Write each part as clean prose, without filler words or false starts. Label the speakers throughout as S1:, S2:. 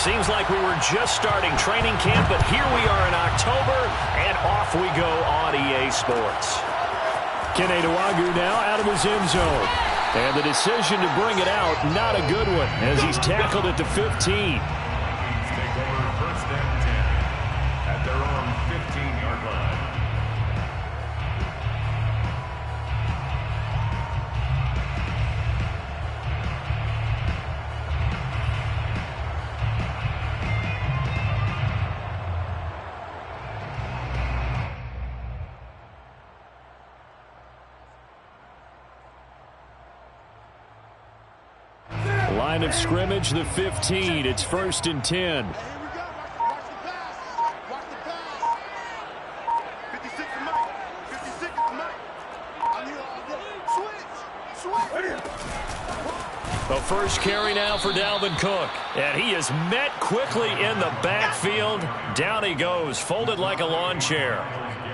S1: Seems like we were just starting training camp, but here we are in October, and off we go on EA Sports.
S2: Uuuuuuu now out of his end zone. And the decision to bring it out, not a good one, as he's tackled at the 15.
S3: Take over first and 10 at their own 15-yard line.
S2: Line of scrimmage, the 15. It's 1st and 10.
S1: The first carry now for Dalvin Cook. And he is met quickly in the backfield. Down he goes, folded like a lawn chair.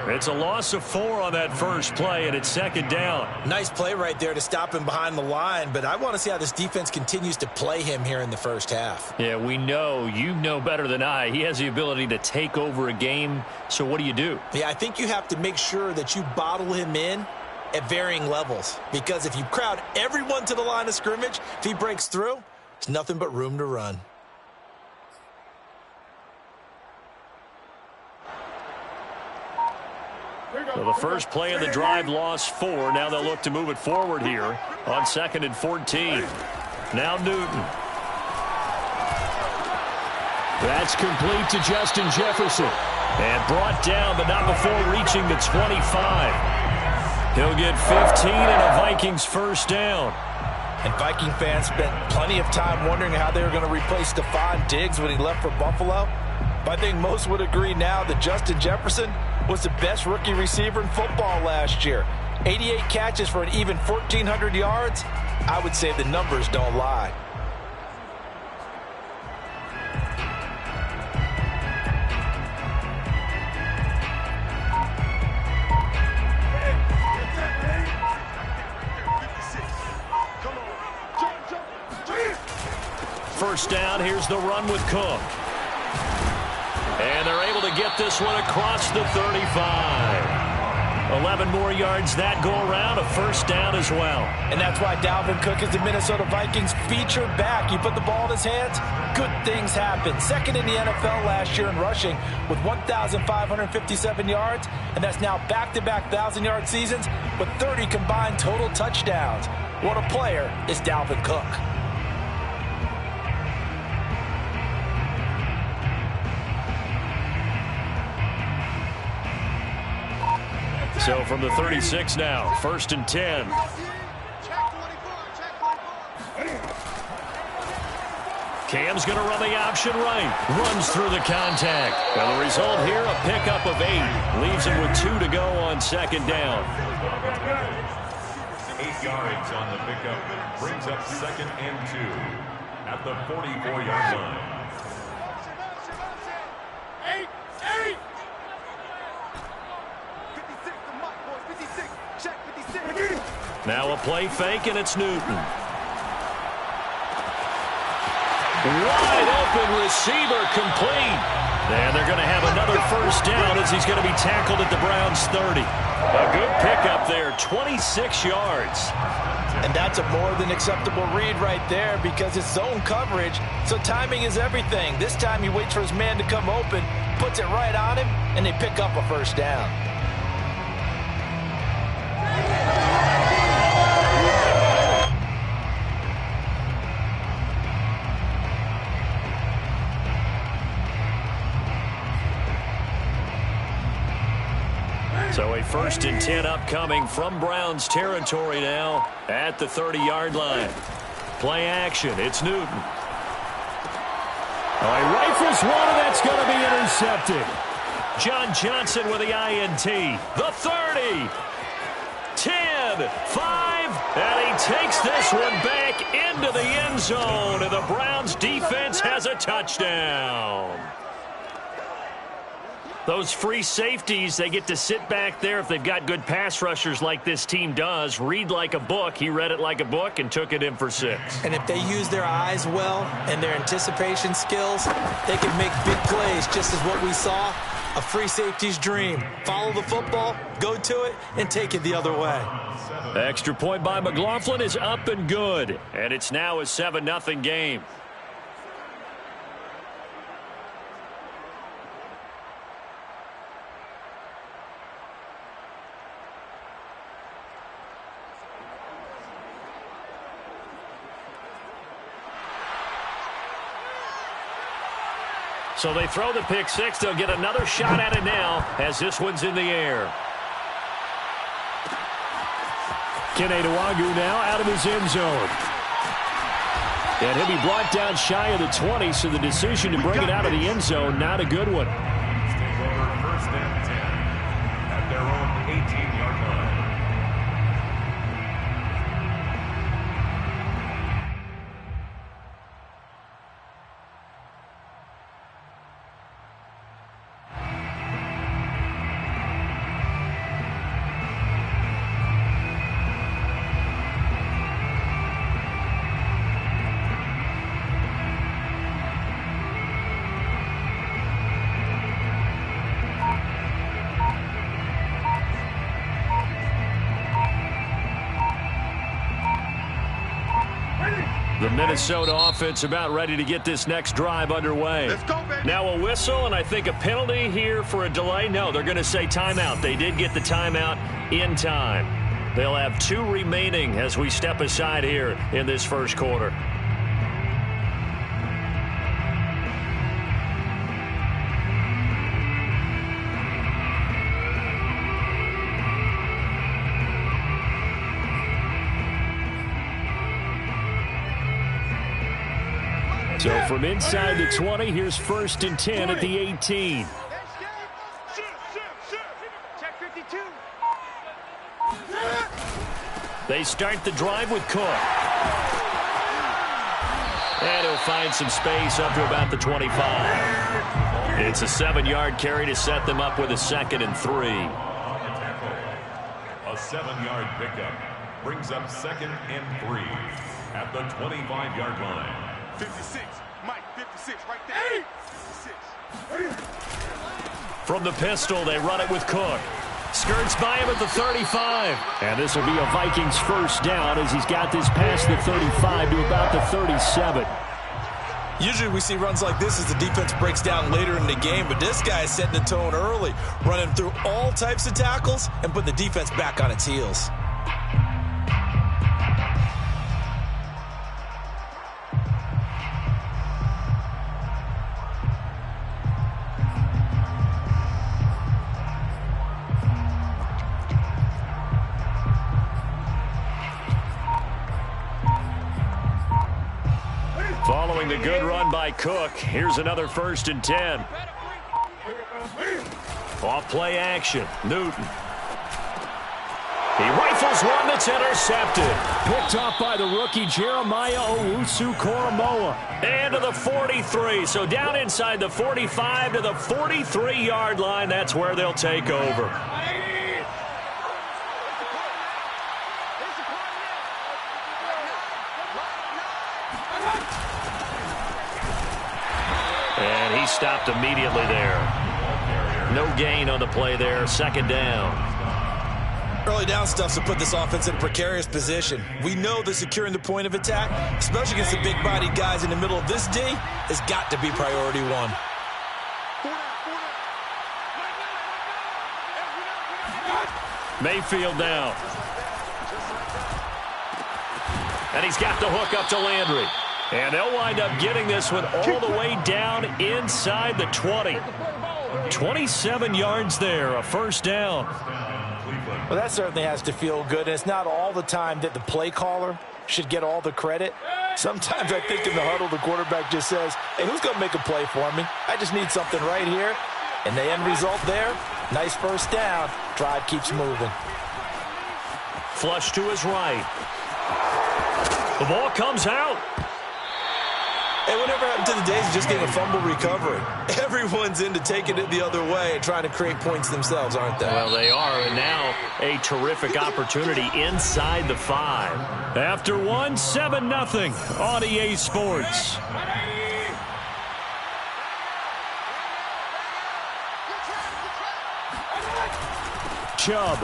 S1: It's a loss of 4 on that first play, and it's 2nd down.
S4: Nice play right there to stop him behind the line, but I want to see how this defense continues to play him here in the first half.
S1: Yeah, we know. You know better than I. He has the ability to take over a game, so what do?
S4: Yeah, I think you have to make sure that you bottle him in at varying levels, because if you crowd everyone to the line of scrimmage, if he breaks through, there's nothing but room to run.
S1: So the first play of the drive lost 4. Now they'll look to move it forward here on 2nd and 14. Now Newton.
S2: That's complete to Justin Jefferson.
S1: And brought down, but not before reaching the 25. He'll get 15 and a Vikings first down.
S4: And Viking fans spent plenty of time wondering how they were going to replace Stephon Diggs when he left for Buffalo. But I think most would agree now that Justin Jefferson was the best rookie receiver in football last year. 88 catches for an even 1,400 yards. I would say the numbers don't lie.
S1: First down, here's the run with Cook. And they're able to get this one across the 35. 11 more yards that go around, a first down as well.
S4: And that's why Dalvin Cook is the Minnesota Vikings featured back. You put the ball in his hands, good things happen. 2nd in the NFL last year in rushing with 1,557 yards, and that's now back-to-back 1,000-yard seasons with 30 combined total touchdowns. What a player is Dalvin Cook.
S1: So from the 36 now, 1st and 10. Cam's going to run the option right. Runs through the contact. And the result here, a pickup of 8. Leaves him with 2 to go on 2nd down.
S3: 8 yards on the pickup. Brings up 2nd and 2 at the 44-yard line.
S1: Now a play fake, and it's Newton. Wide open receiver complete. And they're going to have another first down as he's going to be tackled at the Browns' 30. A good pickup there, 26 yards.
S4: And that's a more than acceptable read right there because it's zone coverage, so timing is everything. This time he waits for his man to come open, puts it right on him, and they pick up a first down.
S1: So a 1st and 10 upcoming from Browns territory now at the 30-yard line. Play action. It's Newton.
S2: All right, rifles one, and that's going to be intercepted.
S1: John Johnson with the INT. The 30. 10, 5, and he takes this one back into the end zone, and the Browns defense has a touchdown. Those free safeties, they get to sit back there if they've got good pass rushers like this team does. Read like a book. He read it like a book and took it in for 6.
S4: And if they use their eyes well and their anticipation skills, they can make big plays, just as what we saw. A free safety's dream. Follow the football, go to it, and take it the other way.
S1: Extra point by McLaughlin is up and good. And it's now a 7-0 game. So they throw the pick 6. They'll get another shot at it now as this one's in the air.
S2: Uuuuuuu now out of his end zone. And he'll be brought down shy of the 20, so the decision to bring it out of the end zone, not a good one.
S3: Take over 1st and 10 at their own 18-yard line.
S1: The Minnesota offense about ready to get this next drive underway.
S5: Let's go, baby.
S1: Now a whistle, and I think a penalty here for a delay. No, they're going to say timeout. They did get the timeout in time. They'll have 2 remaining as we step aside here in this first quarter.
S2: So from inside the 20, here's 1st and 10 at the 18.
S1: They start the drive with Cook. And he'll find some space up to about the 25. It's a 7-yard carry to set them up with a 2nd and 3.
S3: A 7-yard pickup brings up 2nd and 3 at the 25-yard line.
S5: 56, Mike, 56, right there. 56.
S1: From the pistol, they run it with Cook. Skirts by him at the 35.
S2: And this will be a Vikings 1st down as he's got this past the 35 to about the 37.
S4: Usually we see runs like this as the defense breaks down later in the game, but this guy is setting the tone early, running through all types of tackles and putting the defense back on its heels.
S1: Following the good run by Cook, here's another 1st and 10. Off play action, Newton. He rifles one that's intercepted.
S2: Picked off by the rookie Jeremiah Owusu-Koramoah.
S1: And to the 43, so down inside the 45 to the 43-yard line. That's where they'll take over. And he stopped immediately there. No gain on the play there. 2nd down.
S4: Early down stuff to put this offense in a precarious position. We know that securing the point of attack, especially against the big-bodied guys in the middle of this D, has got to be priority 1.
S1: Mayfield down. And he's got the hook up to Landry. And they'll wind up getting this one all the way down inside the 20. 27 yards there, a 1st down.
S4: Well, that certainly has to feel good. And it's not all the time that the play caller should get all the credit. Sometimes I think in the huddle, the quarterback just says, hey, who's going to make a play for me? I just need something right here. And the end result there, nice 1st down. Drive keeps moving.
S1: Flush to his right. The ball comes out.
S4: Hey, whatever happened to the days of just getting a fumble recovery? Everyone's into taking it the other way and trying to create points themselves, aren't they?
S1: Well, they are, and now a terrific opportunity inside the 5. After one, 7-0 on EA Sports. Chubb.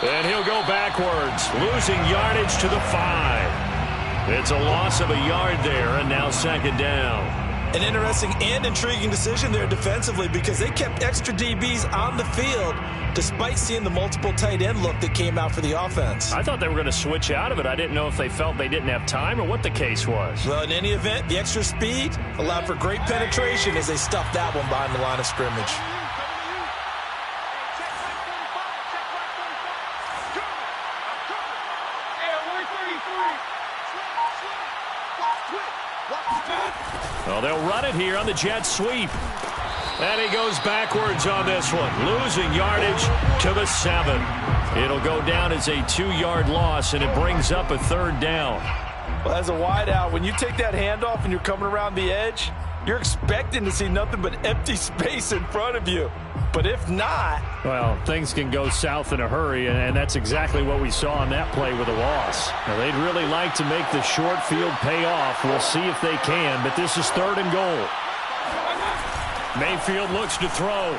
S1: And he'll go backwards, losing yardage to the 5. It's a loss of a yard there, and now 2nd down.
S4: An interesting and intriguing decision there defensively because they kept extra DBs on the field despite seeing the multiple tight end look that came out for the offense.
S1: I thought they were going to switch out of it. I didn't know if they felt they didn't have time or what the case was.
S4: Well, in any event, the extra speed allowed for great penetration as they stuffed that one behind the line of scrimmage.
S1: Well, they'll run it here on the jet sweep. And he goes backwards on this one, losing yardage to the 7. It'll go down as a 2-yard loss, and it brings up a 3rd down.
S4: Well, as a wideout, when you take that handoff and you're coming around the edge, you're expecting to see nothing but empty space in front of you. But if not...
S2: Well, things can go south in a hurry, and that's exactly what we saw on that play with a loss. Now, they'd really like to make the short field pay off. We'll see if they can, but this is 3rd and goal.
S1: Mayfield looks to throw.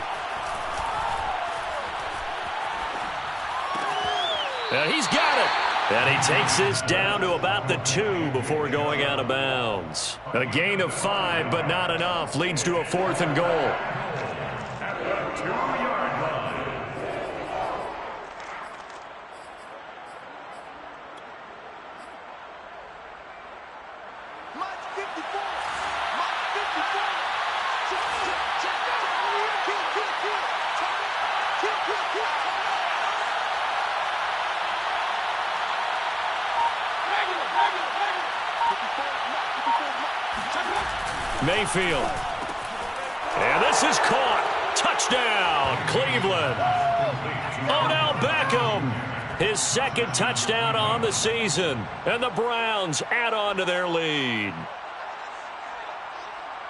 S1: And he's got it. And he takes this down to about the 2 before going out of bounds. A gain of 5, but not enough. Leads to a 4th and goal.
S3: At the 2-yard line.
S5: Mike 54. Mike 54. Check. Kill.
S1: Mayfield. And this is caught. Touchdown, Cleveland. Odell Beckham. His 2nd touchdown on the season. And the Browns add on to their lead.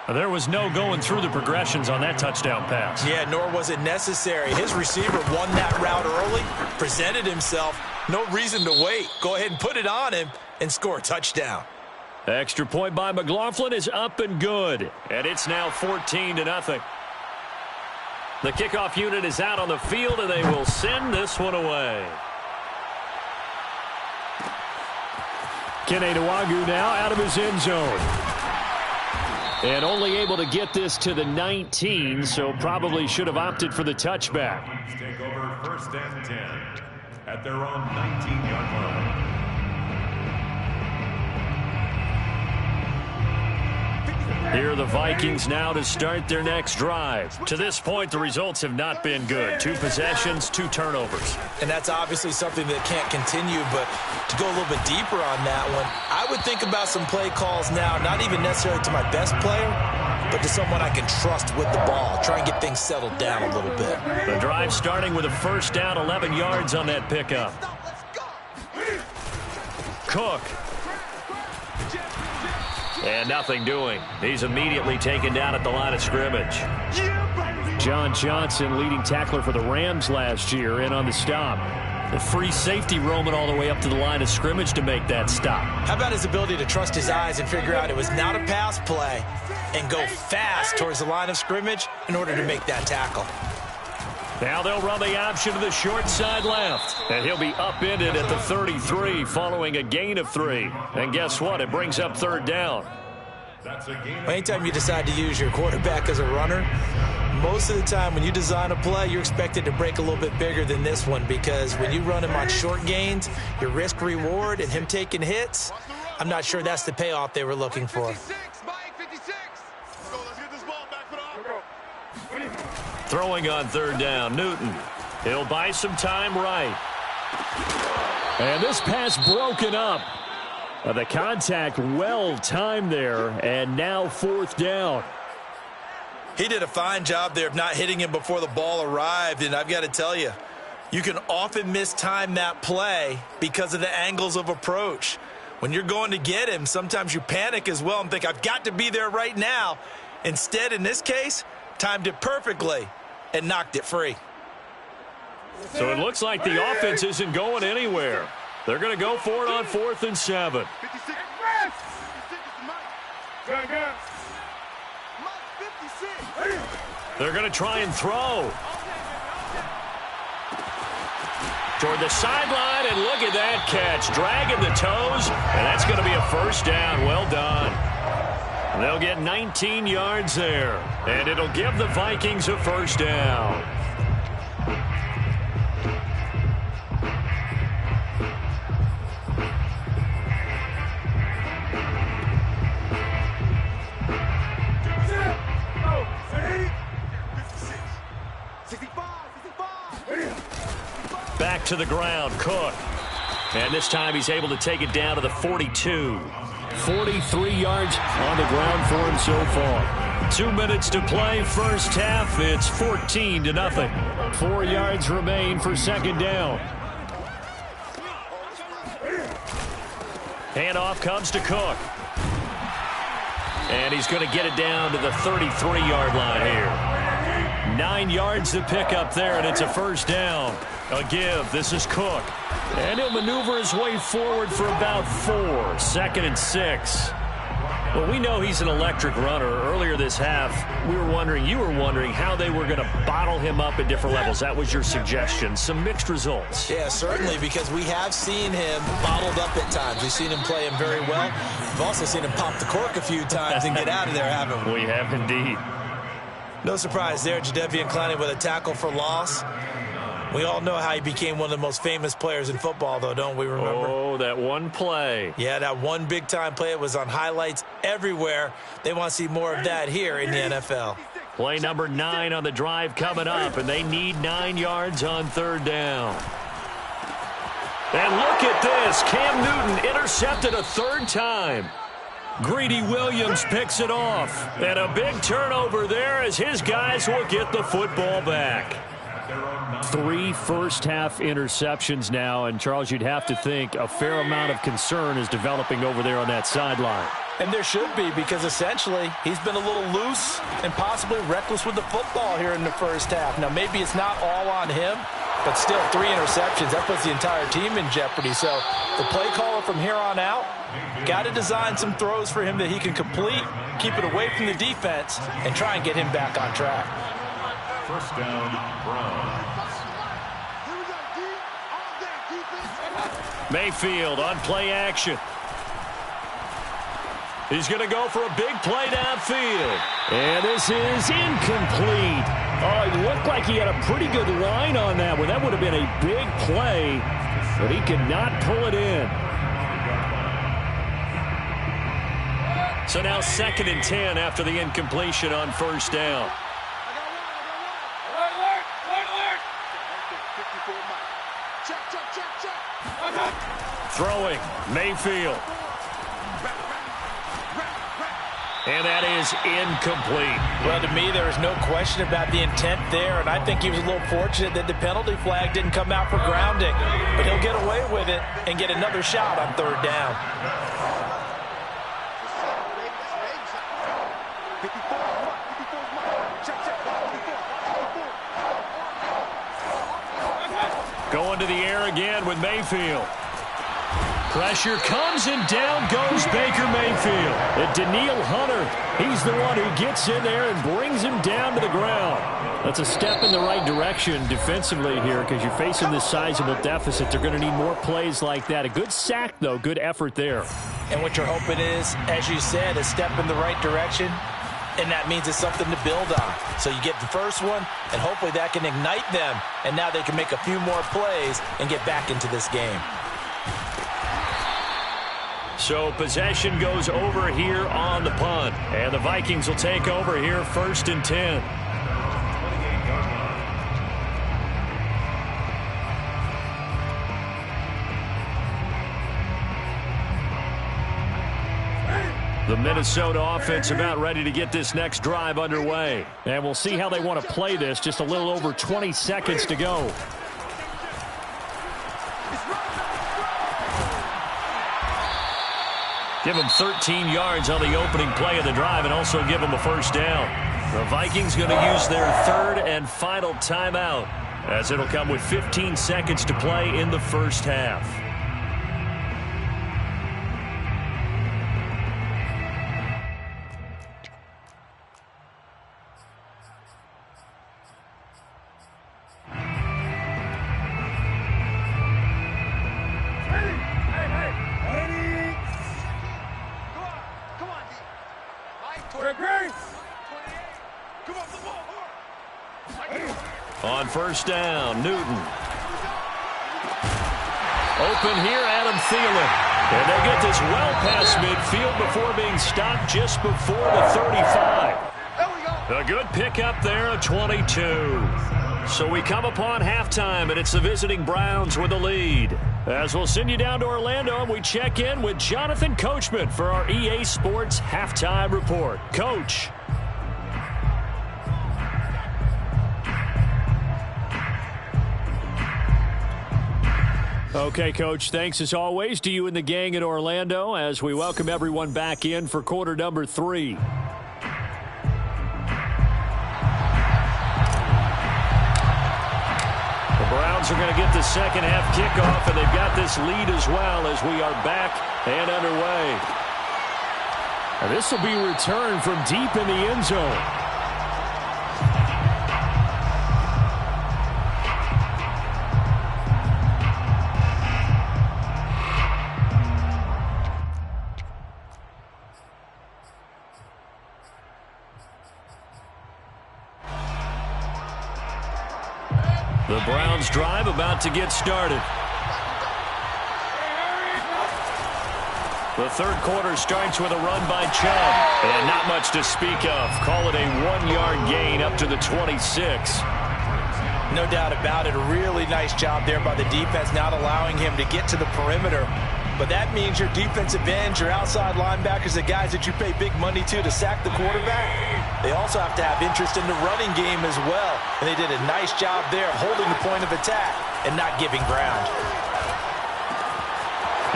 S2: There was no going through the progressions on that touchdown pass.
S4: Yeah, nor was it necessary. His receiver won that route early, presented himself. No reason to wait. Go ahead and put it on him and score a touchdown.
S1: Extra point by McLaughlin is up and good. And it's now 14-0. The kickoff unit is out on the field, and they will send this one away.
S2: Uuuuuuu now out of his end zone. And only able to get this to the 19, so probably should have opted for the touchback.
S3: Take over 1st and 10 at their own 19-yard line.
S1: Here are the Vikings now to start their next drive. To this point, the results have not been good. 2 possessions, 2 turnovers.
S4: And that's obviously something that can't continue, but to go a little bit deeper on that one, I would think about some play calls now, not even necessarily to my best player, but to someone I can trust with the ball. Try and get things settled down a little bit.
S1: The drive starting with a 1st down, 11 yards on that pickup. Cook. And nothing doing. He's immediately taken down at the line of scrimmage.
S2: John Johnson, leading tackler for the Rams last year, in on the stop.
S1: The free safety roaming all the way up to the line of scrimmage to make that stop.
S4: How about his ability to trust his eyes and figure out it was not a pass play and go fast towards the line of scrimmage in order to make that tackle.
S1: Now they'll run the option to the short side left. And he'll be upended at the 33 following a gain of 3. And guess what? It brings up 3rd down.
S4: Anytime you decide to use your quarterback as a runner, most of the time when you design a play, you're expected to break a little bit bigger than this one because when you run him on short gains, your risk-reward and him taking hits, I'm not sure that's the payoff they were looking for.
S1: Throwing on 3rd down, Newton. He'll buy some time right.
S2: And this pass broken up. The contact well timed there, and now 4th down.
S4: He did a fine job there of not hitting him before the ball arrived, and I've got to tell you, you can often mistime that play because of the angles of approach. When you're going to get him, sometimes you panic as well and think, I've got to be there right now. Instead, in this case, timed it perfectly and knocked it free.
S1: So it looks like the offense isn't going anywhere. They're going to go for it on 4th and 7.
S5: 56.
S1: They're going to try and throw. Toward the sideline, and look at that catch. Dragging the toes, and that's going to be a first down. Well done. They'll get 19 yards there, and it'll give the Vikings a first down. Back to the ground, Cook. And this time he's able to take it down to the 42.
S2: 43 yards on the ground for him so far.
S1: 2 minutes to play, first half. It's 14-0.
S2: 4 yards remain for second down.
S1: Handoff comes to Cook. And he's going to get it down to the 33-yard line here. 9 yards to pick up there, and it's a first down. A give. This is Cook. And he'll maneuver his way forward for about 4. 2nd and 6. Well, we know he's an electric runner. Earlier this half, you were wondering how they were going to bottle him up at different levels. That was your suggestion. Some mixed results.
S4: Yeah, certainly, because we have seen him bottled up at times. We've seen him play him very well. We've also seen him pop the cork a few times and get out of there, haven't we?
S1: We have indeed.
S4: No surprise there, Jadeveon Clowney with a tackle for loss. We all know how he became one of the most famous players in football, though, don't we remember?
S1: Oh, that one play.
S4: Yeah, that one big-time play. It was on highlights everywhere. They want to see more of that here in the NFL.
S1: Play number 9 on the drive coming up, and they need 9 yards on 3rd down. And look at this. Cam Newton intercepted a 3rd time. Greedy Williams picks it off. And a big turnover there as his guys will get the football back.
S2: 3 first-half interceptions now, and Charles, you'd have to think a fair amount of concern is developing over there on that sideline.
S4: And there should be, because essentially he's been a little loose and possibly reckless with the football here in the first half. Now, maybe it's not all on him, but still 3 interceptions. That puts the entire team in jeopardy. So the play caller from here on out got to design some throws for him that he can complete, keep it away from the defense, and try and get him back on track.
S3: First down, Browns.
S1: Mayfield on play action. He's going to go for a big play downfield.
S2: And this is incomplete. Oh, it looked like he had a pretty good line on that one. That would have been a big play, but he could not pull it in.
S1: So now 2nd and 10 after the incompletion on first down. Throwing, Mayfield. And that is incomplete.
S4: Well, to me, there is no question about the intent there, and I think he was a little fortunate that the penalty flag didn't come out for grounding. But he'll get away with it and get another shot on 3rd down.
S1: Going to the air again with Mayfield. Pressure comes, and down goes Baker Mayfield.
S2: And Daniil Hunter, he's the one who gets in there and brings him down to the ground. That's a step in the right direction defensively here, because you're facing this sizable deficit. They're going to need more plays like that. A good sack, though. Good effort there.
S4: And what you're hoping is, as you said, a step in the right direction, and that means it's something to build on. So you get the first one, and hopefully that can ignite them, and now they can make a few more plays and get back into this game.
S1: So possession goes over here on the punt. And the Vikings will take over here 1st and 10. The Minnesota offense about ready to get this next drive underway.
S2: And we'll see how they want to play this. Just a little over 20 seconds to go.
S1: Give them 13 yards on the opening play of the drive and also give them a first down. The Vikings going to use their third and final timeout, as it'll come with 15 seconds to play in the first half. On first down, Newton. Open here, Adam Thielen. And they'll get this well past midfield before being stopped just before the 35. A good pickup there, a 22. So we come upon halftime, and it's the visiting Browns with the lead. As we'll send you down to Orlando, and we check in with Jonathan Coachman for our EA Sports Halftime Report. Coach.
S2: Okay, Coach, thanks as always to you and the gang in Orlando as we welcome everyone back in for quarter number 3.
S1: The Browns are going to get the second half kickoff, and they've got this lead as well as we are back and underway.
S2: And this will be returned from deep in the end zone.
S1: The Browns drive about to get started. The third quarter starts with a run by Chubb. And not much to speak of. Call it a 1-yard gain up to the 26.
S4: No doubt about it. A really nice job there by the defense, not allowing him to get to the perimeter. But that means your defensive ends, your outside linebackers, the guys that you pay big money to sack the quarterback, they also have to have interest in the running game as well. And they did a nice job there holding the point of attack and not giving ground.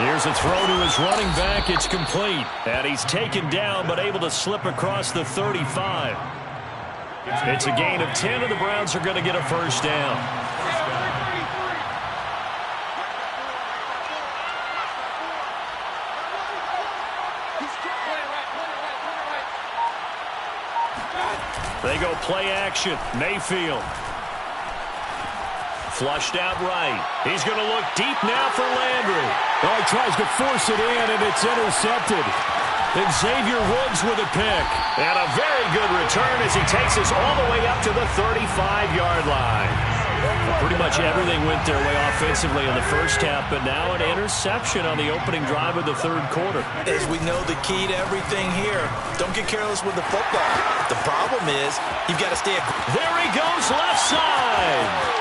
S1: Here's a throw to his running back. It's complete. And he's taken down but able to slip across the 35. It's a gain of 10, and the Browns are going to get a first down. They go play action. Mayfield. Flushed out right. He's going to look deep now for Landry.
S2: Oh, he tries to force it in, and it's intercepted.
S1: And Xavier Woods with a pick. And a very good return as he takes us all the way up to the 35-yard line. Pretty much everything went their way offensively in the first half, but now an interception on the opening drive of the third quarter.
S4: As we know, the key to everything here, don't get careless with the football. The problem is you've got to stay.
S1: There he goes, left side.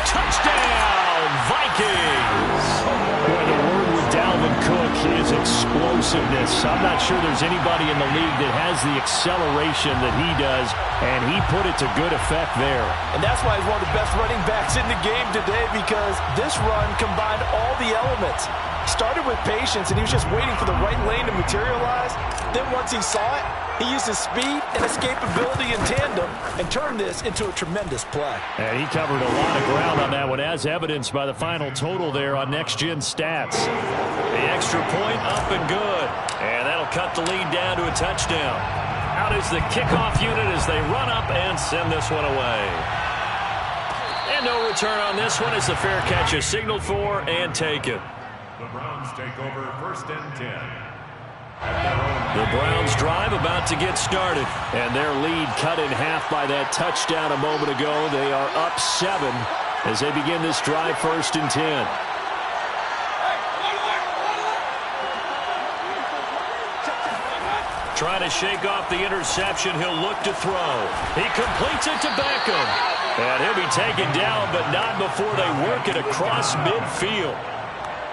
S1: Touchdown, Vikings.
S2: Boy, the word with Dalvin Cook is explosiveness. I'm not sure there's anybody in the league that has the acceleration that he does, and he put it to good effect there.
S4: And that's why he's one of the best running backs in the game today, because this run combined all the elements. Started with patience, and he was just waiting for the right lane to materialize. Then once he saw it, he used his speed and escapability in tandem and turned this into a tremendous play.
S2: And he covered a lot of ground on that one, as evidenced by the final total there on next-gen stats.
S1: The extra point up and good. And that'll cut the lead down to a touchdown. Out is the kickoff unit as they run up and send this one away. And no return on this one as the fair catch is signaled for and taken.
S3: The Browns take over first and 10.
S1: The Browns drive about to get started.
S2: And their lead cut in half by that touchdown a moment ago. They are up 7 as they begin this drive first and 10.
S1: Trying to shake off the interception. He'll look to throw. He completes it to Beckham. And he'll be taken down, but not before they work it across midfield.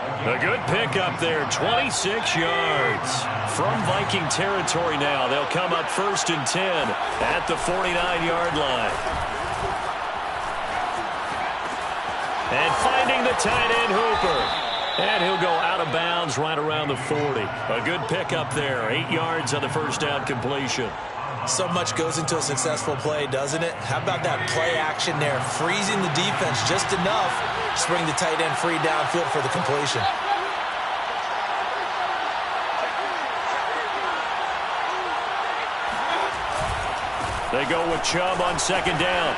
S1: A good pickup there, 26 yards. From Viking territory now, they'll come up first and 10 at the 49-yard line. And finding the tight end Hooper. And he'll go out of of bounds right around the 40. A good pickup there. 8 yards on the first down completion.
S4: So much goes into a successful play, doesn't it? How about that play action there? Freezing the defense just enough to bring the tight end free downfield for the completion.
S1: They go with Chubb on second down.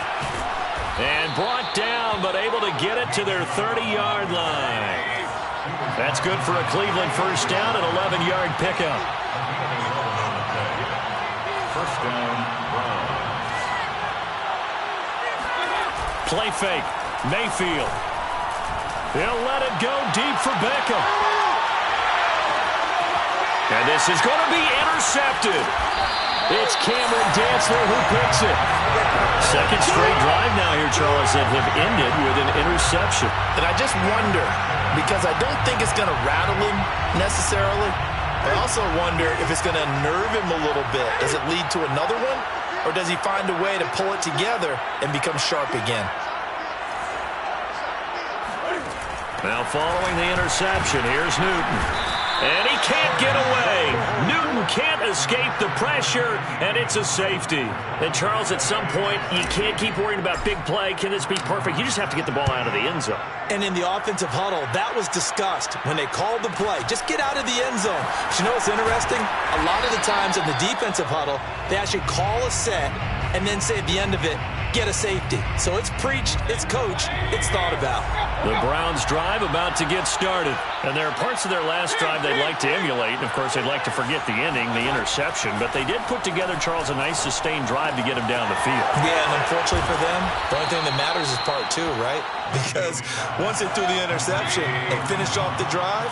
S1: And brought down, but able to get it to their 30-yard line. That's good for a Cleveland first down, an 11-yard pickup.
S3: First down, Browns.
S1: Play fake. Mayfield. He'll let it go deep for Beckham. And this is going to be intercepted. It's Cameron Dantzler who picks it. Second straight drive now here, Charles, that have ended with an interception.
S6: And I just wonder, because I don't think it's going to rattle him necessarily, I also wonder if it's going to nerve him a little bit. Does it lead to another one? Or does he find a way to pull it together and become sharp again?
S1: Now following the interception, here's Newton. And he can't get away. Newton can't escape the pressure, and it's a safety. And, Charles, at some point, you can't keep worrying about big play. Can this be perfect? You just have to get the ball out of the end zone.
S4: And in the offensive huddle, that was discussed when they called the play. Just get out of the end zone. But you know what's interesting? A lot of the times in the defensive huddle, they actually call a set and then say at the end of it, get a safety. So it's preached, it's coached, it's thought about.
S1: The Browns drive about to get started. And there are parts of their last drive they'd like to emulate. And, of course, they'd like to forget the ending, the interception. But they did put together, Charles, a nice sustained drive to get him down the field.
S4: Yeah, and unfortunately for them, the only thing that matters is part two, right? Because once they threw the interception and finished off the drive,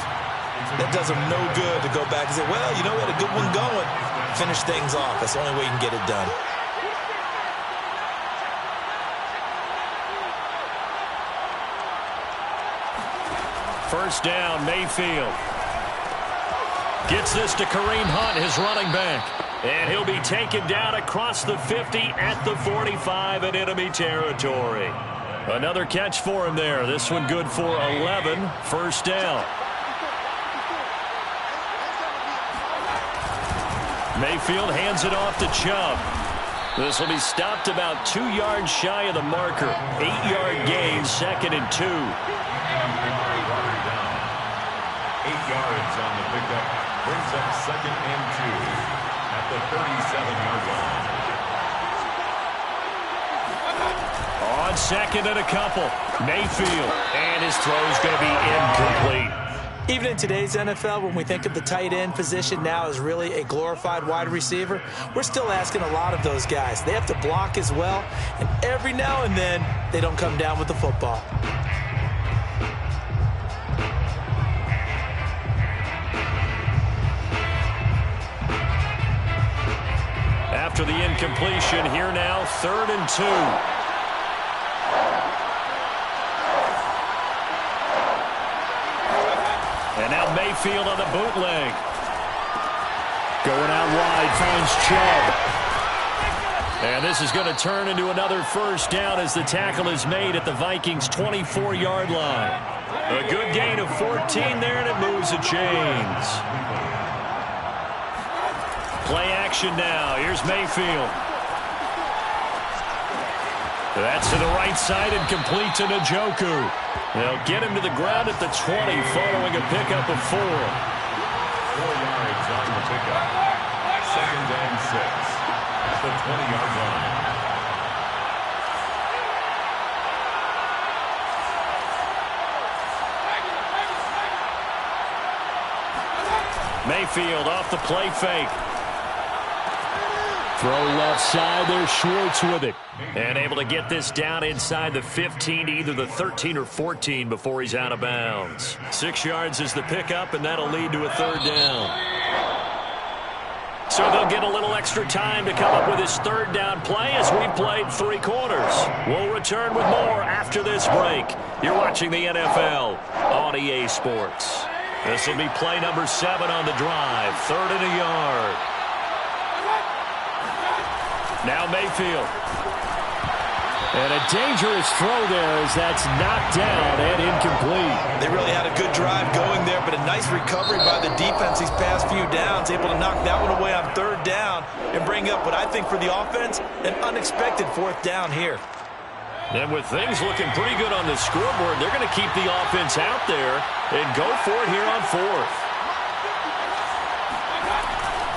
S4: that does them no good to go back and say, well, you know, we had a good one going. Finish things off. That's the only way you can get it done.
S1: First down, Mayfield. Gets this to Kareem Hunt, his running back. And he'll be taken down across the 50 at the 45 in enemy territory. Another catch for him there. This one good for 11. First down. Mayfield hands it off to Chubb. This will be stopped about 2 yards shy of the marker. 8-yard gain, second and 2.
S3: 8 yards on the pickup. Brings up second and 2 at the 37-yard line.
S1: On second and a couple. Mayfield. And his throw's going to be incomplete.
S4: Even in today's NFL, when we think of the tight end position now as really a glorified wide receiver, we're still asking a lot of those guys. They have to block as well, and every now and then, they don't come down with the football.
S1: After the incompletion, here now, 3rd and 2. And now Mayfield on the bootleg. Going out wide, finds Chubb. And this is going to turn into another first down as the tackle is made at the Vikings' 24-yard line. A good gain of 14 there, and it moves the chains. Play action now. Here's Mayfield. That's to the right side and complete to Njoku. They'll get him to the ground at the 20 following a pickup of 4. 4
S3: yards on the pickup. Second and 6 at the 20-yard line.
S1: Mayfield off the play fake. Throw left side, there's Schwartz with it. And able to get this down inside the 15 to either the 13 or 14 before he's out of bounds. 6 yards is the pickup, and that'll lead to a 3rd down. So they'll get a little extra time to come up with his 3rd down play as we played 3 quarters. We'll return with more after this break. You're watching the NFL on EA Sports. This will be play number 7 on the drive. 3rd and a yard. Now Mayfield. And a dangerous throw there as that's knocked down and incomplete.
S4: They really had a good drive going there, but a nice
S6: nice recovery by the defense these past few downs, able to knock that one away on 3rd down and bring up what I think for the offense, an unexpected 4th down here.
S1: And with things looking pretty good on the scoreboard, they're going to keep the offense out there and go for it here on 4th.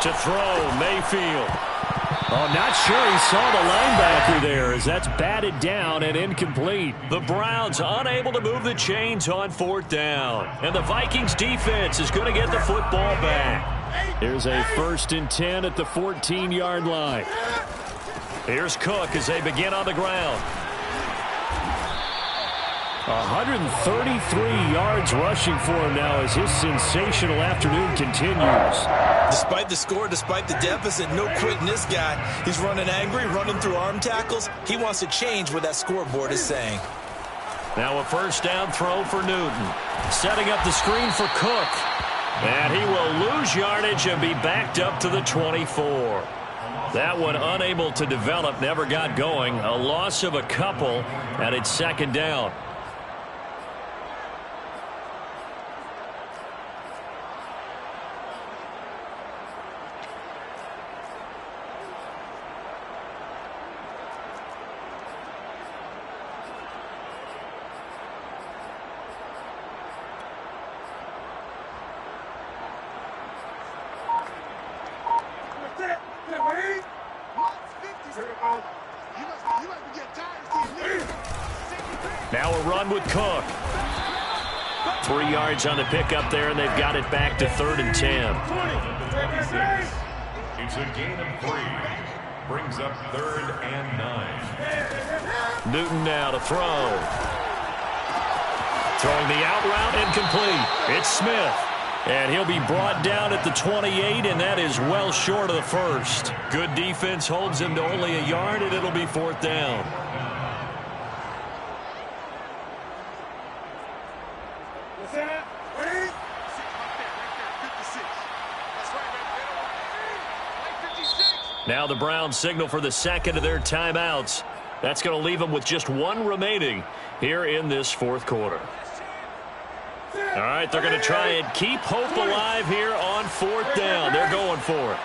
S1: To throw, Mayfield.
S2: Oh, not sure he saw the linebacker there as that's batted down and incomplete.
S1: The Browns unable to move the chains on 4th down. And the Vikings defense is going to get the football back.
S2: Here's a 1st and 10 at the 14-yard line.
S1: Here's Cook as they begin on the ground.
S2: 133 yards rushing for him now as his sensational afternoon continues.
S6: Despite the score, despite the deficit, no quitting this guy. He's running angry, running through arm tackles. He wants to change what that scoreboard is saying.
S1: Now a 1st down throw for Newton. Setting up the screen for Cook. And he will lose yardage and be backed up to the 24. That one unable to develop, never got going. A loss of a couple, and it's 2nd down. Now a run with Cook. 3 yards on the pickup there, and they've got it back to 3rd and 10.
S3: It's a gain of 3. Brings up 3rd and 9.
S1: Newton now to throw. Throwing the out route, incomplete. It's Smith. And he'll be brought down at the 28, and that is well short of the 1st. Good defense holds him to only a yard, and it'll be 4th down. Now the Browns signal for the 2nd of their timeouts. That's going to leave them with just 1 remaining here in this 4th quarter. All right, they're going to try and keep hope alive here on 4th down. They're going for it.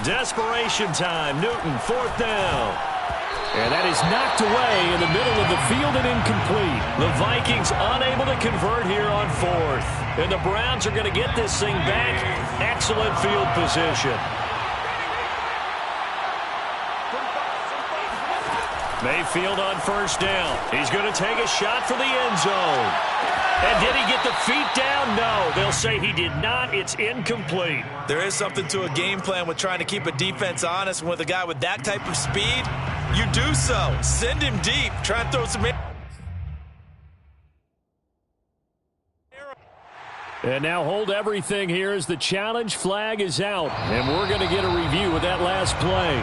S1: Desperation time. Newton, 4th down.
S2: And that is knocked away in the middle of the field and incomplete.
S1: The Vikings unable to convert here on 4th. And the Browns are going to get this thing back. Excellent field position. Mayfield on 1st down. He's going to take a shot for the end zone. And did he get the feet down? No. They'll say he did not. It's incomplete.
S6: There is something to a game plan with trying to keep a defense honest. And with a guy with that type of speed, you do so. Send him deep. Try and throw some...
S2: And now hold everything here as the challenge flag is out. And we're going to get a review of that last play.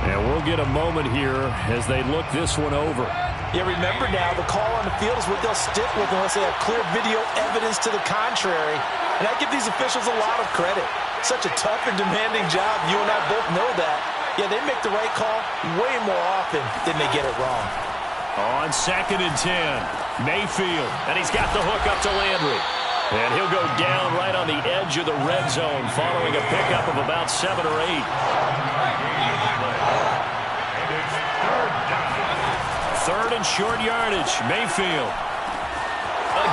S2: And we'll get a moment here as they look this one over.
S4: Yeah, remember now, the call on the field is what they'll stick with unless they have clear video evidence to the contrary. And I give these officials a lot of credit. Such a tough and demanding job. You and I both know that. Yeah, they make the right call way more often than they get it wrong.
S1: On 2nd and 10, Mayfield, and he's got the hook up to Landry. And he'll go down right on the edge of the red zone following a pickup of about 7 or 8. Third and short yardage, Mayfield.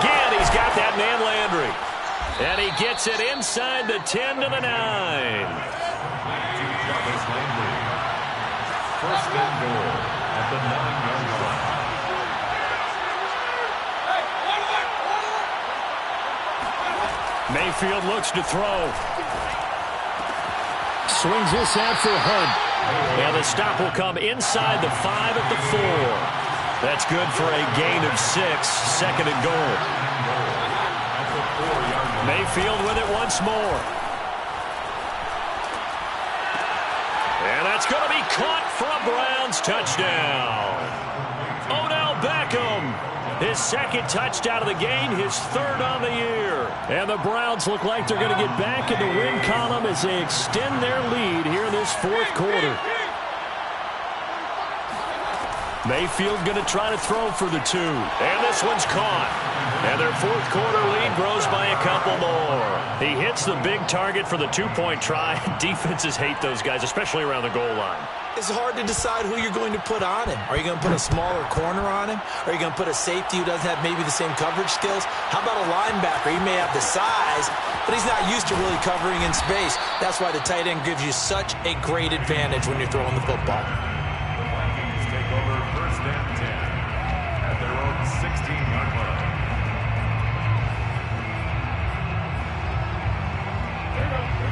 S1: Again, he's got that man Landry. And he gets it inside the 10 to the 9.
S3: First and goal at the 9-yard line.
S2: Mayfield looks to throw. Swings this out for Hunt.
S1: And the stop will come inside the 5 at the 4. That's good for a gain of 6. 2nd and goal. Mayfield with it once more. And that's going to be caught for a Browns touchdown. Odell Beckham. His 2nd touchdown of the game, his 3rd on the year.
S2: And the Browns look like they're going to get back in the win column as they extend their lead here in this fourth quarter. Mayfield going to try to throw for the 2.
S1: And this one's caught. And their fourth quarter lead grows by a couple more. He hits the big target for the 2-point try. Defenses hate those guys, especially around the goal line.
S4: It's hard to decide who you're going to put on him. Are you going to put a smaller corner on him? Or are you going to put a safety who doesn't have maybe the same coverage skills? How about a linebacker? He may have the size, but he's not used to really covering in space. That's why the tight end gives you such a great advantage when you're throwing the football.
S3: The Vikings take over first and 10 at their own 16-yard line.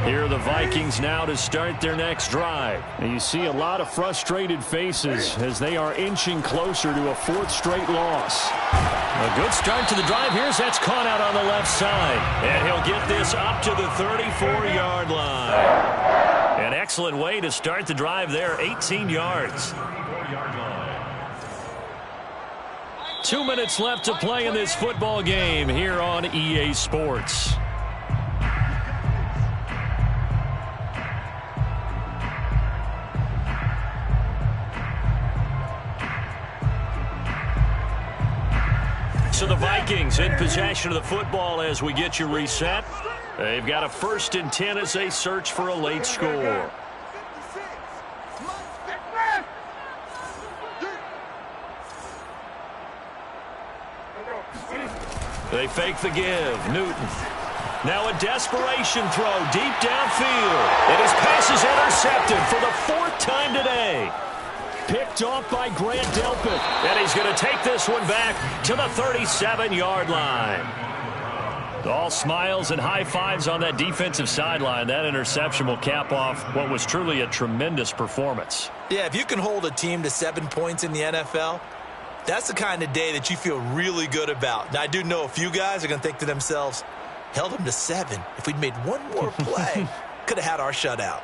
S2: Here are the Vikings now to start their next drive. And you see a lot of frustrated faces as they are inching closer to a 4th straight loss.
S1: A good start to the drive. That's caught out on the left side. And he'll get this up to the 34-yard line. An excellent way to start the drive there, 18 yards.
S3: 34-yard line.
S1: 2 minutes left to play in this football game here on EA Sports. So the Vikings in possession of the football as we get you reset. They've got a 1st and 10 as they search for a late score. They fake the give. Newton. Now a desperation throw deep downfield. And his pass is intercepted for the 4th time today.
S2: Picked off by Grant Delpit.
S1: And he's going to take this one back to the 37-yard line. All smiles and high fives on that defensive sideline. That interception will cap off what was truly a tremendous performance.
S4: Yeah, if you can hold a team to 7 points in the NFL, that's the kind of day that you feel really good about. Now, I do know a few guys are going to think to themselves, held them to 7. If we'd made one more play, could have had our shutout.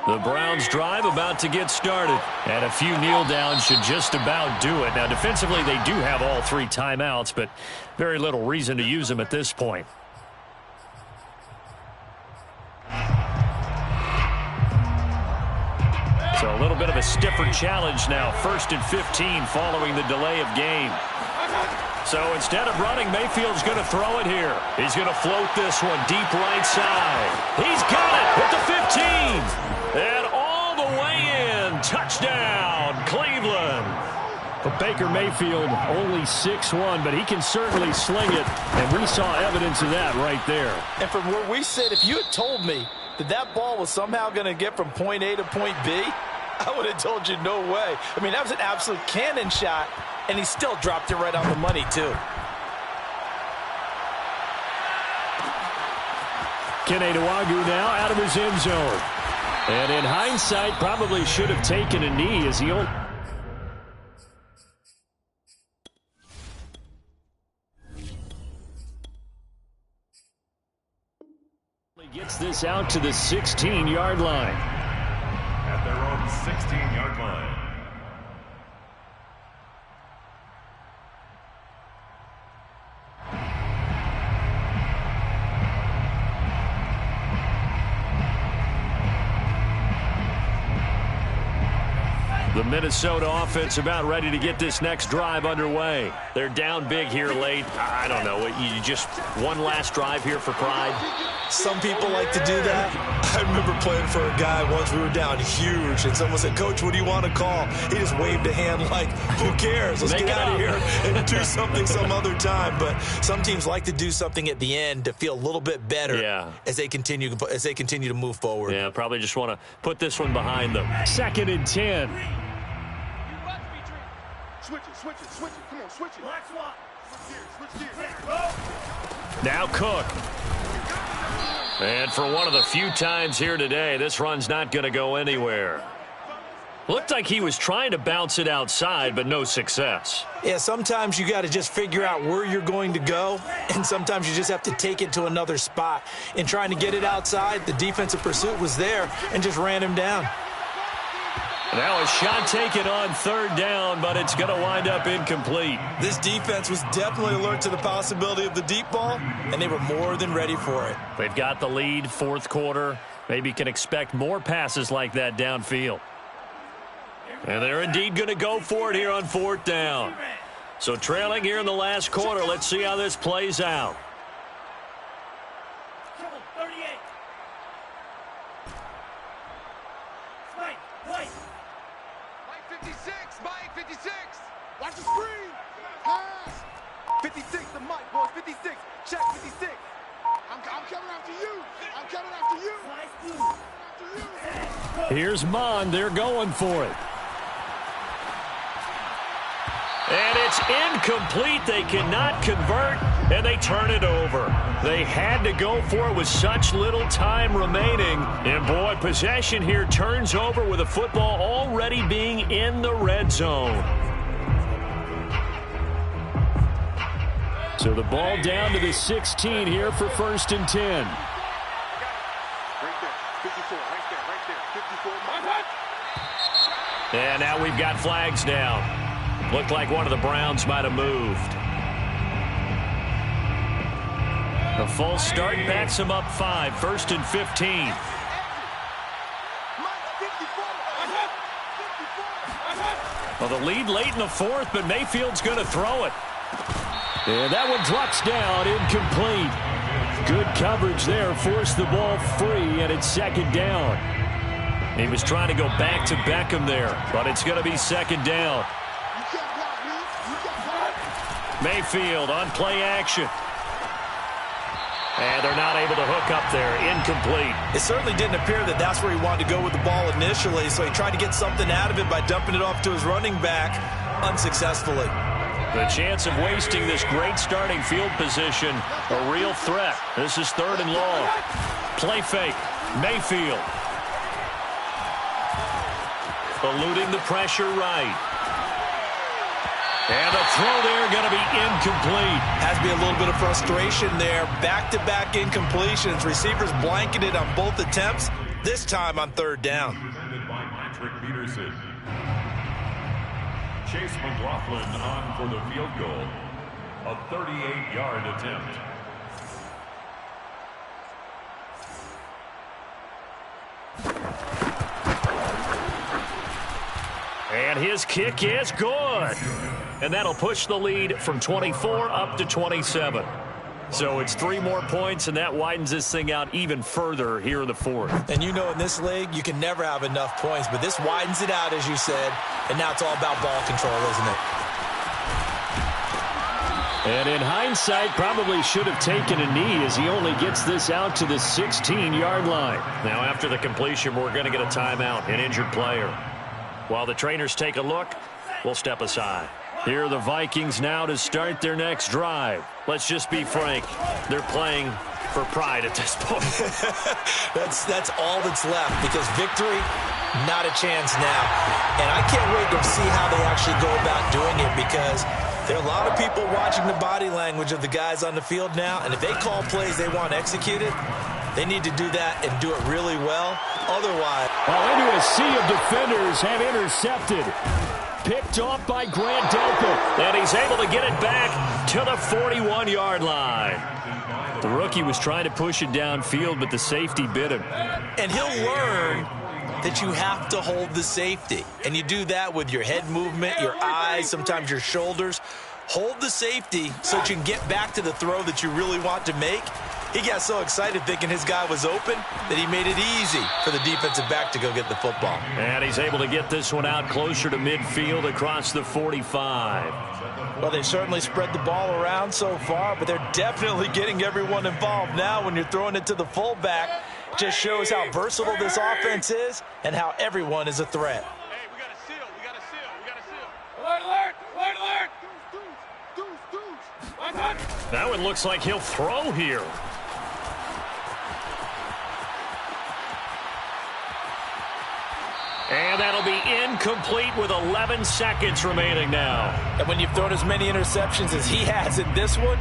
S1: The Browns drive about to get started. And a few kneel downs should just about do it. Now, defensively, they do have all 3 timeouts, but very little reason to use them at this point. So a little bit of a stiffer challenge now. 1st and 15 following the delay of game. So instead of running, Mayfield's going to throw it here. He's going to float this one deep right side. He's got it at the 15. And all the way in. Touchdown, Cleveland.
S2: But Baker Mayfield only 6'1", but he can certainly sling it, and we saw evidence of that right there.
S4: And from where we sit, if you had told me that that ball was somehow going to get from point A to point B, I would have told you no way. I mean, that was an absolute cannon shot, and he still dropped it right on the money, too.
S2: Kene Nwangwu now out of his end zone. And in hindsight, probably should have taken a knee as he only gets this out to the 16-yard line.
S3: At their own 16-yard line.
S1: The Minnesota offense about ready to get this next drive underway. They're down big here late. I don't know. You just one last drive here for pride.
S4: Some people like to do that. I remember playing for a guy once. We were down huge, and someone said, "Coach, what do you want to call?" He just waved a hand like, "Who cares? Let's get out of here and do something some other time." But some teams like to do something at the end to feel a little bit better as they continue to move forward.
S1: Yeah, probably just want to put this one behind them.
S2: 2nd and 10.
S5: Switch it. Come on, switch it. Switch gears.
S1: Now Cook. And for one of the few times here today, this run's not going to go anywhere. Looked like he was trying to bounce it outside, but no success.
S4: Yeah, sometimes you got to just figure out where you're going to go, and sometimes you just have to take it to another spot. In trying to get it outside, the defensive pursuit was there and just ran him down.
S1: Now a shot taken on third down, but it's going to wind up incomplete.
S4: This defense was definitely alert to the possibility of the deep ball, and they were more than ready for it.
S1: They've got the lead, fourth quarter. Maybe can expect more passes like that downfield. And they're indeed going to go for it here on fourth down. So trailing here in the last quarter. Let's see how this plays out.
S5: Mike 56, Mike 56. Watch the screen. Pass. 56 to Mike, boys. 56. Check 56. I'm coming after you. I'm coming after you.
S2: Here's Mon. They're going for it.
S1: And it's incomplete. They cannot convert, and they turn it over. They had to go for it with such little time remaining. And, boy, possession here turns over with the football already being in the red zone.
S2: So the ball down to the 16 here for 1st and 10.
S5: Right there. 54. Right there. 54.
S1: And now we've got flags down. Looked like one of the Browns might have moved. The false start backs him up 5, 1st and 15. Well, the lead late in the fourth, but Mayfield's going to throw it.
S2: And that one drops down, incomplete. Good coverage there, forced the ball free, and it's 2nd down.
S1: He was trying to go back to Beckham there, but it's going to be 2nd down. Mayfield on play action. And they're not able to hook up there. Incomplete.
S4: It certainly didn't appear that that's where he wanted to go with the ball initially, so he tried to get something out of it by dumping it off to his running back unsuccessfully.
S1: The chance of wasting this great starting field position, a real threat. This is 3rd and long. Play fake. Mayfield. Eluding the pressure right. And the throw there going to be incomplete.
S4: Has to be a little bit of frustration there. Back-to-back incompletions. Receivers blanketed on both attempts, this time on 3rd down.
S3: Presented by Patrick Peterson. Chase McLaughlin on for the field goal. A 38-yard attempt.
S1: And his kick is good. And that'll push the lead from 24 up to 27. So it's 3 more points, and that widens this thing out even further here in the fourth.
S4: And you know in this league, you can never have enough points, but this widens it out, as you said, and now it's all about ball control, isn't it?
S2: And in hindsight, probably should have taken a knee as he only gets this out to the 16-yard line.
S1: Now after the completion, we're going to get a timeout, an injured player. While the trainers take a look, we'll step aside.
S2: Here are the Vikings now to start their next drive.
S1: Let's just be frank. They're playing for pride at this point.
S4: That's all that's left, because victory, not a chance now. And I can't wait to see how they actually go about doing it, because there are a lot of people watching the body language of the guys on the field now, and if they call plays they want executed, they need to do that and do it really well. Otherwise...
S2: Well, into a sea of defenders have intercepted. Picked off by Grant Delpit.
S1: And he's able to get it back to the 41-yard line.
S2: The rookie was trying to push it downfield, but the safety bit him.
S4: And he'll learn that you have to hold the safety. And you do that with your head movement, your eyes, sometimes your shoulders. Hold the safety so that you can get back to the throw that you really want to make. He got so excited thinking his guy was open that he made it easy for the defensive back to go get the football.
S1: And he's able to get this one out closer to midfield across the 45.
S4: Well, they certainly spread the ball around so far, but they're definitely getting everyone involved now when you're throwing it to the fullback. Just shows how versatile this offense is and how everyone is a threat.
S5: Hey, we got a seal. We got a seal. We got a seal. Alert, alert. Alert, alert. Deuce.
S1: That one looks like he'll throw here. And that'll be incomplete with 11 seconds remaining now.
S4: And when you've thrown as many interceptions as he has in this one,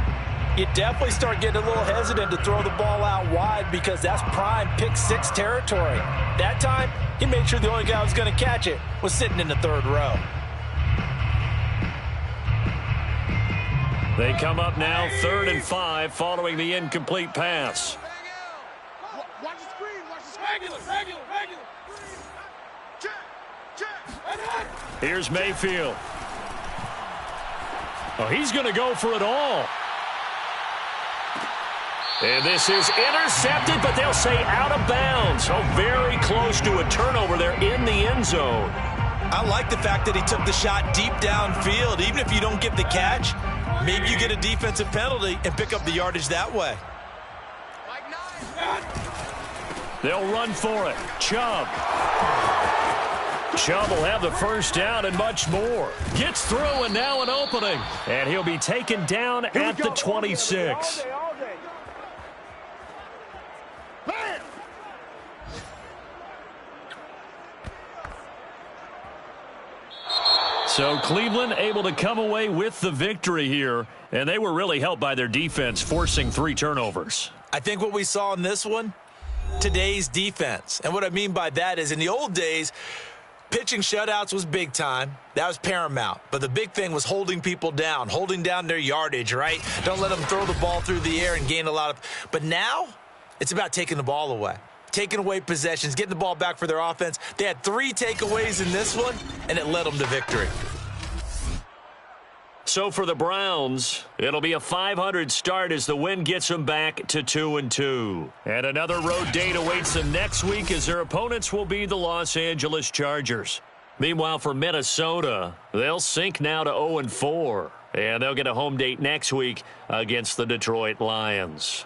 S4: you definitely start getting a little hesitant to throw the ball out wide because that's prime pick-6 territory. That time, he made sure the only guy who was going to catch it was sitting in the third row.
S1: They come up now 3rd and 5 following the incomplete pass.
S5: Watch the screen. Watch the screen. Regular. Check.
S1: Here's Mayfield. Oh, he's going to go for it all. And this is intercepted, but they'll say out of bounds. Oh, very close to a turnover there in the end zone.
S6: I like the fact that he took the shot deep downfield. Even if you don't get the catch, maybe you get a defensive penalty and pick up the yardage that way.
S1: They'll run for it. Chubb. Chubb will have the first down and much more. Gets through and now an opening. And he'll be taken down at the 26. So Cleveland able to come away with the victory here, and they were really helped by their defense, forcing 3 turnovers.
S6: I think what we saw in this one, today's defense. And what I mean by that is in the old days, pitching shutouts was big time. That was paramount. But the big thing was holding people down, holding down their yardage, right? Don't let them throw the ball through the air and gain a lot of. But now it's about taking the ball away. Taking away possessions, getting the ball back for their offense. They had 3 takeaways in this one, and it led them to victory.
S1: So for the Browns, it'll be a 500 start as the win gets them back to 2-2. And another road date awaits them next week as their opponents will be the Los Angeles Chargers. Meanwhile, for Minnesota, they'll sink now to 0-4. And they'll get a home date next week against the Detroit Lions.